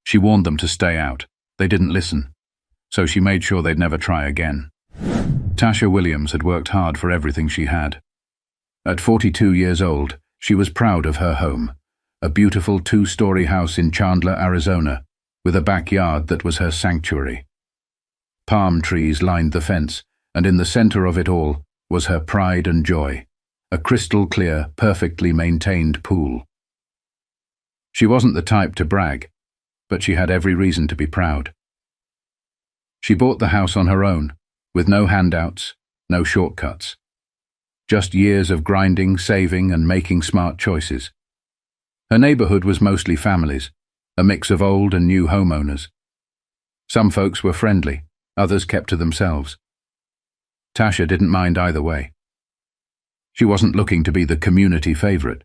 She warned them to stay out. They didn't listen, so she made sure they'd never try again. Tasha Williams had worked hard for everything she had. At 42 years old, she was proud of her home, a beautiful 2-story house in Chandler, Arizona, with a backyard that was her sanctuary. Palm trees lined the fence, and in the center of it all was her pride and joy, a crystal-clear, perfectly maintained pool. She wasn't the type to brag, but she had every reason to be proud. She bought the house on her own, with no handouts, no shortcuts. Just years of grinding, saving, and making smart choices. Her neighborhood was mostly families, a mix of old and new homeowners. Some folks were friendly, others kept to themselves. Tasha didn't mind either way. She wasn't looking to be the community favorite.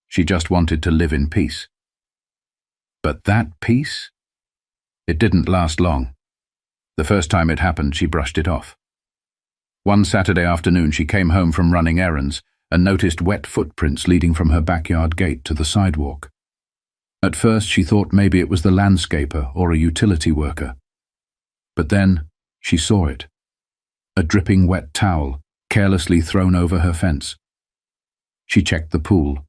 She just wanted to live in peace. But that peace? It didn't last long. The first time it happened, she brushed it off. One Saturday afternoon, she came home from running errands and noticed wet footprints leading from her backyard gate to the sidewalk. At first, she thought maybe it was the landscaper or a utility worker. But then, she saw it. A dripping wet towel, carelessly thrown over her fence. She checked the pool.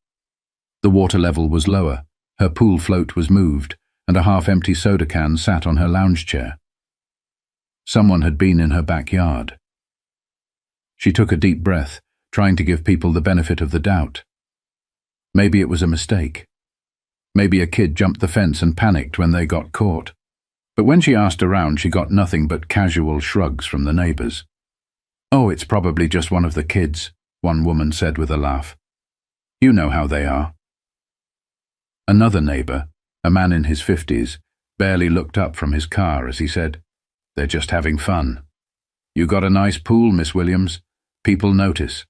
The water level was lower, her pool float was moved, and a half-empty soda can sat on her lounge chair. Someone had been in her backyard. She took a deep breath, trying to give people the benefit of the doubt. Maybe it was a mistake. Maybe a kid jumped the fence and panicked when they got caught. But when she asked around, she got nothing but casual shrugs from the neighbors. "Oh, it's probably just one of the kids," one woman said with a laugh. "You know how they are." Another neighbor, a man in his 50s, barely looked up from his car as he said, "They're just having fun. You got a nice pool, Miss Williams. People notice."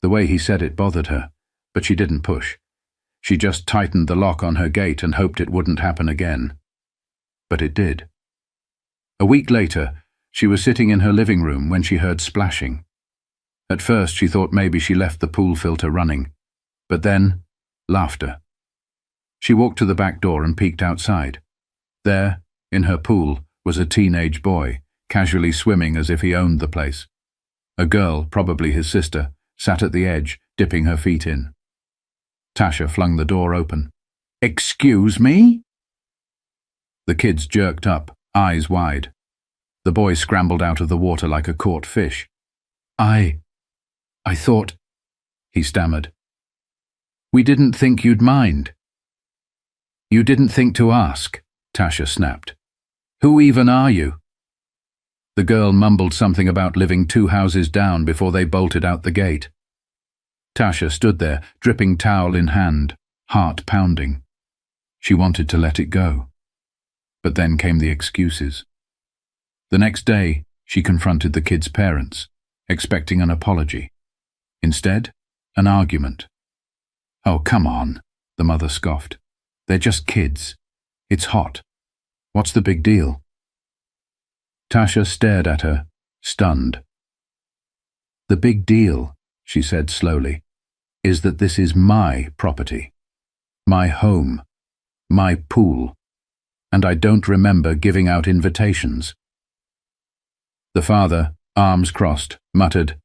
The way he said it bothered her, but she didn't push. She just tightened the lock on her gate and hoped it wouldn't happen again. But it did. A week later, she was sitting in her living room when she heard splashing. At first, she thought maybe she left the pool filter running, but then, laughter. She walked to the back door and peeked outside. There, in her pool, was a teenage boy, casually swimming as if he owned the place. A girl, probably his sister, sat at the edge, dipping her feet in. Tasha flung the door open. "Excuse me?" The kids jerked up, eyes wide. The boy scrambled out of the water like a caught fish. I thought," he stammered. "We didn't think you'd mind." "You didn't think to ask," Tasha snapped. "Who even are you?" The girl mumbled something about living 2 houses down before they bolted out the gate. Tasha stood there, dripping towel in hand, heart pounding. She wanted to let it go. But then came the excuses. The next day, she confronted the kids' parents, expecting an apology. Instead, an argument. "Oh, come on," the mother scoffed. "They're just kids. It's hot. What's the big deal?" Tasha stared at her, stunned. "The big deal," she said slowly, "is that this is my property, my home, my pool, and I don't remember giving out invitations." The father, arms crossed, muttered,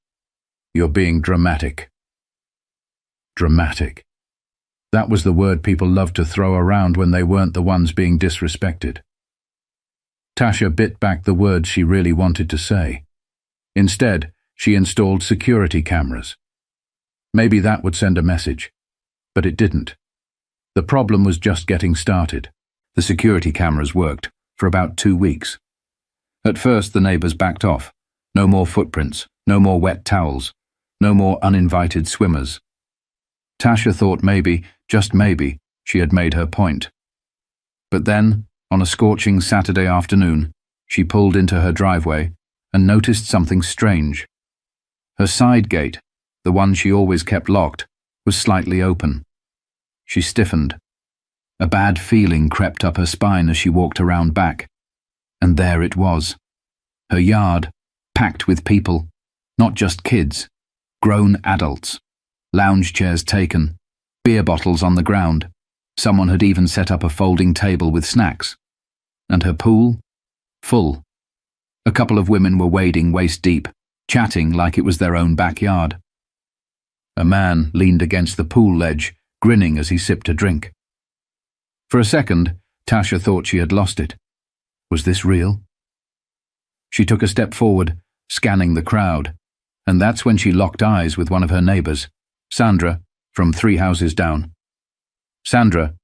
"You're being dramatic." Dramatic. That was the word people loved to throw around when they weren't the ones being disrespected. Tasha bit back the words she really wanted to say. Instead, she installed security cameras. Maybe that would send a message, but it didn't. The problem was just getting started. The security cameras worked for about 2 weeks. At first, the neighbors backed off. No more footprints, no more wet towels, no more uninvited swimmers. Tasha thought maybe, just maybe, she had made her point. But then, on a scorching Saturday afternoon, she pulled into her driveway and noticed something strange. Her side gate, the one she always kept locked, was slightly open. She stiffened. A bad feeling crept up her spine as she walked around back. And there it was. Her yard, packed with people, not just kids, grown adults. Lounge chairs taken, beer bottles on the ground, Someone had even set up a folding table with snacks. And her pool? Full. A couple of women were wading waist-deep, chatting like it was their own backyard. A man leaned against the pool ledge, grinning as he sipped a drink. For a second, Tasha thought she had lost it. Was this real? She took a step forward, scanning the crowd, and that's when she locked eyes with one of her neighbors, Sandra, from 3 houses down. Sandra,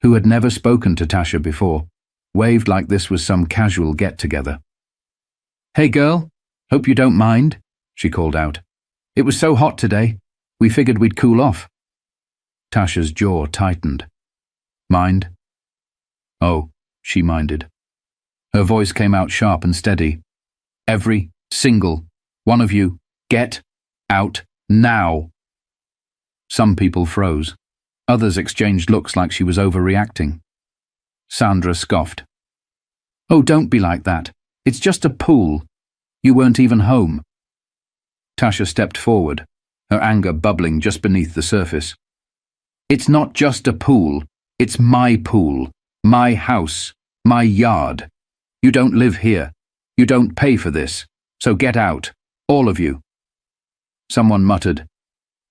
who had never spoken to Tasha before, waved like this was some casual get-together. "Hey girl, hope you don't mind," she called out. "It was so hot today, we figured we'd cool off." Tasha's jaw tightened. Mind? Oh, she minded. Her voice came out sharp and steady. "Every single one of you, get out now." Some people froze. Others exchanged looks like she was overreacting. Sandra scoffed. "Oh, don't be like that. It's just a pool. You weren't even home." Tasha stepped forward, her anger bubbling just beneath the surface. "It's not just a pool. It's my pool, my house, my yard. You don't live here. You don't pay for this. So get out, all of you." Someone muttered,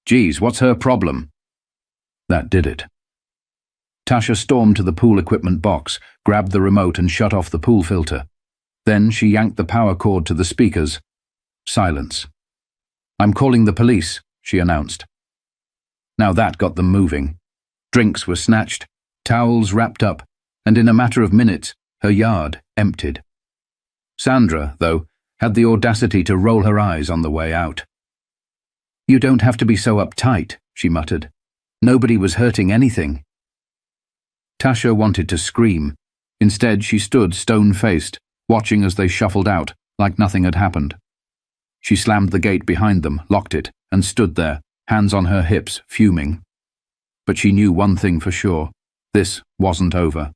"Geez, what's her problem?" That did it. Tasha stormed to the pool equipment box, grabbed the remote and shut off the pool filter. Then she yanked the power cord to the speakers. Silence. "I'm calling the police," she announced. Now that got them moving. Drinks were snatched, towels wrapped up, and in a matter of minutes, her yard emptied. Sandra, though, had the audacity to roll her eyes on the way out. "You don't have to be so uptight," she muttered. "Nobody was hurting anything." Tasha wanted to scream. Instead, she stood stone-faced, watching as they shuffled out, like nothing had happened. She slammed the gate behind them, locked it, and stood there, hands on her hips, fuming. But she knew one thing for sure. This wasn't over.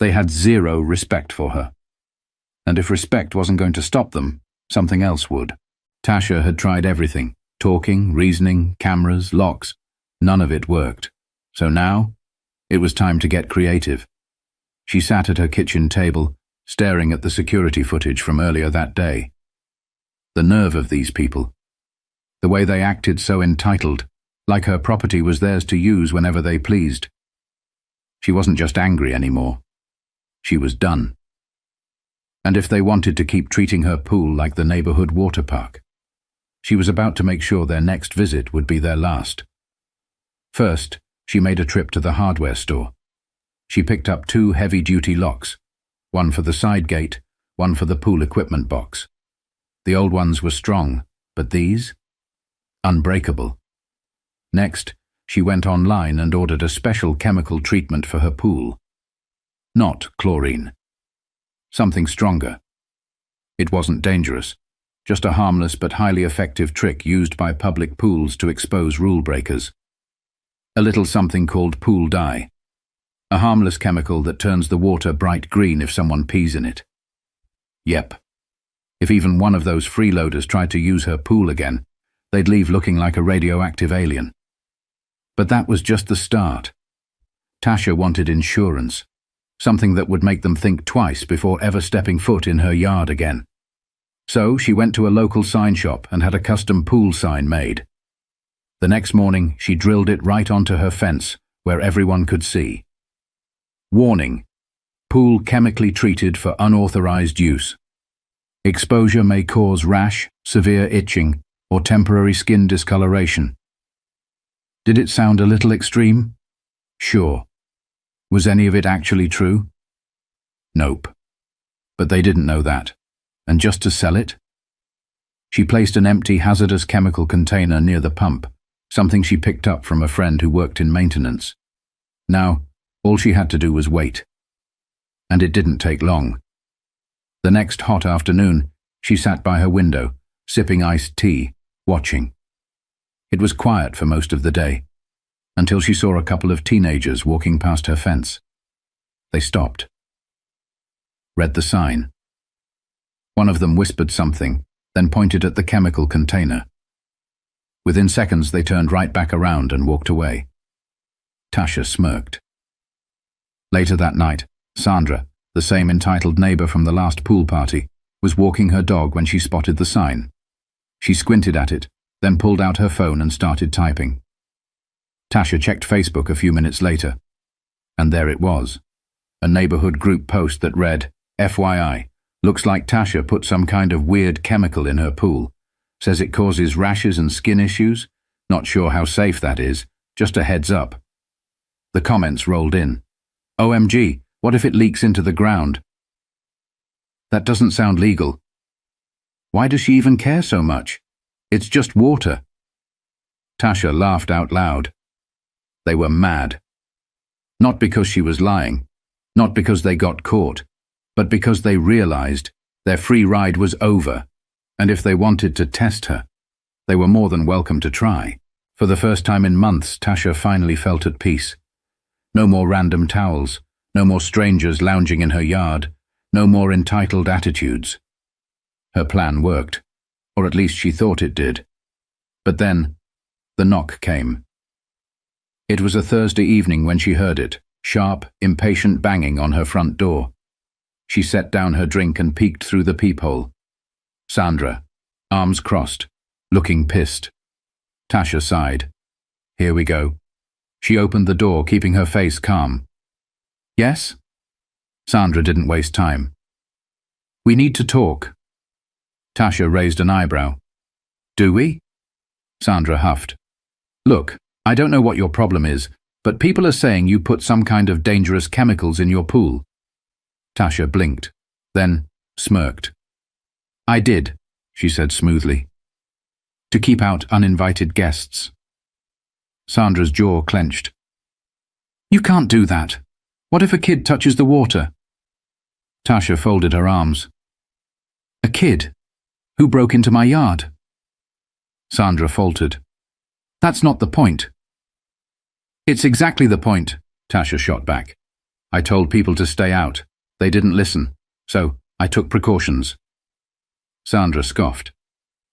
They had zero respect for her. And if respect wasn't going to stop them, something else would. Tasha had tried everything. Talking, reasoning, cameras, locks. None of it worked. So now, it was time to get creative. She sat at her kitchen table, staring at the security footage from earlier that day. The nerve of these people. The way they acted so entitled, like her property was theirs to use whenever they pleased. She wasn't just angry anymore. She was done. And if they wanted to keep treating her pool like the neighborhood water park, she was about to make sure their next visit would be their last. First, she made a trip to the hardware store. She picked up 2 heavy-duty locks, one for the side gate, one for the pool equipment box. The old ones were strong, but these? Unbreakable. Next, she went online and ordered a special chemical treatment for her pool. Not chlorine. Something stronger. It wasn't dangerous, just a harmless but highly effective trick used by public pools to expose rule breakers. A little something called pool dye. A harmless chemical that turns the water bright green if someone pees in it. Yep. If even one of those freeloaders tried to use her pool again, they'd leave looking like a radioactive alien. But that was just the start. Tasha wanted insurance, something that would make them think twice before ever stepping foot in her yard again. So she went to a local sign shop and had a custom pool sign made. The next morning, she drilled it right onto her fence, where everyone could see. Warning: pool chemically treated for unauthorized use. Exposure may cause rash, severe itching, or temporary skin discoloration. Did it sound a little extreme? Sure. Was any of it actually true? Nope. But they didn't know that. And just to sell it? She placed an empty hazardous chemical container near the pump, something she picked up from a friend who worked in maintenance. Now, all she had to do was wait. And it didn't take long. The next hot afternoon, she sat by her window, sipping iced tea, watching. It was quiet for most of the day, until she saw a couple of teenagers walking past her fence. They stopped. Read the sign. One of them whispered something, then pointed at the chemical container. Within seconds, they turned right back around and walked away. Tasha smirked. Later that night, Sandra, the same entitled neighbor from the last pool party, was walking her dog when she spotted the sign. She squinted at it, then pulled out her phone and started typing. Tasha checked Facebook a few minutes later, and there it was. A neighborhood group post that read, FYI, looks like Tasha put some kind of weird chemical in her pool. Says it causes rashes and skin issues. Not sure how safe that is, just a heads up. The comments rolled in. OMG, what if it leaks into the ground? That doesn't sound legal. Why does she even care so much? It's just water. Tasha laughed out loud. They were mad. Not because she was lying, not because they got caught, but because they realized their free ride was over, and if they wanted to test her, they were more than welcome to try. For the first time in months, Tasha finally felt at peace. No more random towels, no more strangers lounging in her yard, no more entitled attitudes. Her plan worked, or at least she thought it did. But then, the knock came. It was a Thursday evening when she heard it, sharp, impatient banging on her front door. She set down her drink and peeked through the peephole. Sandra, arms crossed, looking pissed. Tasha sighed. Here we go. She opened the door, keeping her face calm. Yes? Sandra didn't waste time. We need to talk. Tasha raised an eyebrow. Do we? Sandra huffed. Look, I don't know what your problem is, but people are saying you put some kind of dangerous chemicals in your pool. Tasha blinked, then smirked. I did, she said smoothly. To keep out uninvited guests. Sandra's jaw clenched. You can't do that. What if a kid touches the water? Tasha folded her arms. A kid? Who broke into my yard? Sandra faltered. That's not the point. It's exactly the point, Tasha shot back. I told people to stay out. They didn't listen, so I took precautions. Sandra scoffed.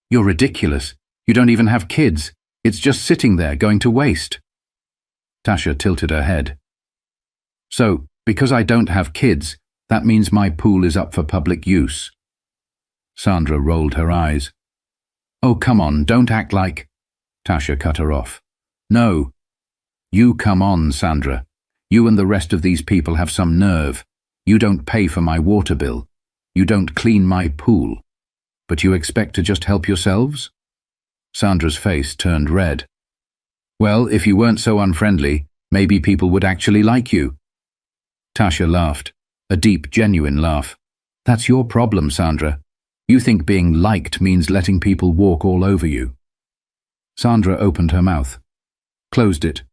You're ridiculous. You don't even have kids. It's just sitting there, going to waste. Tasha tilted her head. So, because I don't have kids, that means my pool is up for public use. Sandra rolled her eyes. Oh, come on, don't act like... Tasha cut her off. No. You come on, Sandra. You and the rest of these people have some nerve. You don't pay for my water bill. You don't clean my pool. But you expect to just help yourselves? Sandra's face turned red. Well, if you weren't so unfriendly, maybe people would actually like you. Tasha laughed, a deep, genuine laugh. That's your problem, Sandra. You think being liked means letting people walk all over you. Sandra opened her mouth, closed it,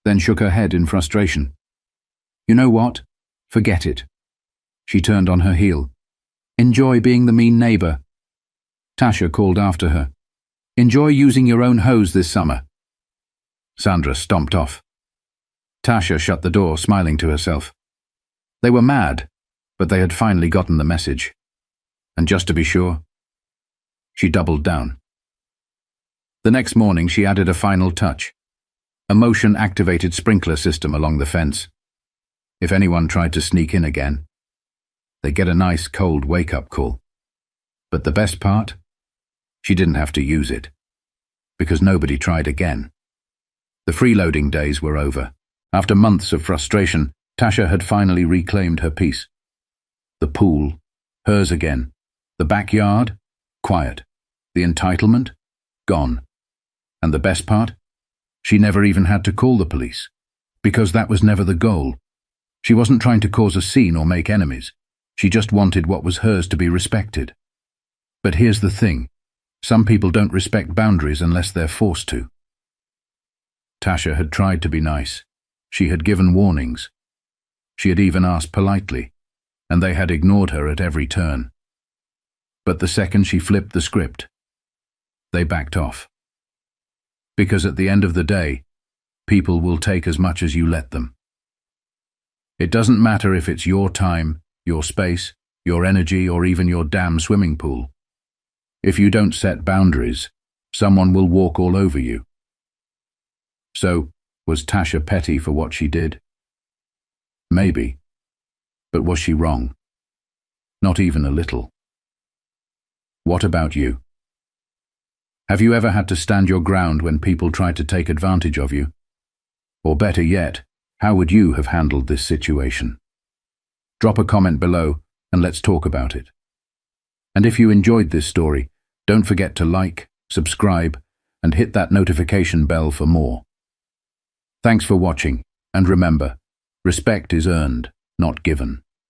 then shook her head in frustration. You know what? Forget it. She turned on her heel. Enjoy being the mean neighbor. Tasha called after her. Enjoy using your own hose this summer. Sandra stomped off. Tasha shut the door, smiling to herself. They were mad, but they had finally gotten the message. And just to be sure, she doubled down. The next morning she added a final touch, a motion-activated sprinkler system along the fence. If anyone tried to sneak in again, they'd get a nice cold wake-up call. But the best part? She didn't have to use it, because nobody tried again. The freeloading days were over. After months of frustration, Tasha had finally reclaimed her peace. The pool, hers again. The backyard, quiet. The entitlement, gone. And the best part? She never even had to call the police, because that was never the goal. She wasn't trying to cause a scene or make enemies. She just wanted what was hers to be respected. But here's the thing. Some people don't respect boundaries unless they're forced to. Tasha had tried to be nice. She had given warnings. She had even asked politely, and they had ignored her at every turn. But the second she flipped the script, they backed off. Because at the end of the day, people will take as much as you let them. It doesn't matter if it's your time, your space, your energy, or even your damn swimming pool. If you don't set boundaries, someone will walk all over you. So, was Tasha petty for what she did? Maybe. But was she wrong? Not even a little. What about you? Have you ever had to stand your ground when people tried to take advantage of you? Or better yet, how would you have handled this situation? Drop a comment below and let's talk about it. And if you enjoyed this story, don't forget to like, subscribe, and hit that notification bell for more. Thanks for watching, and remember, respect is earned, not given.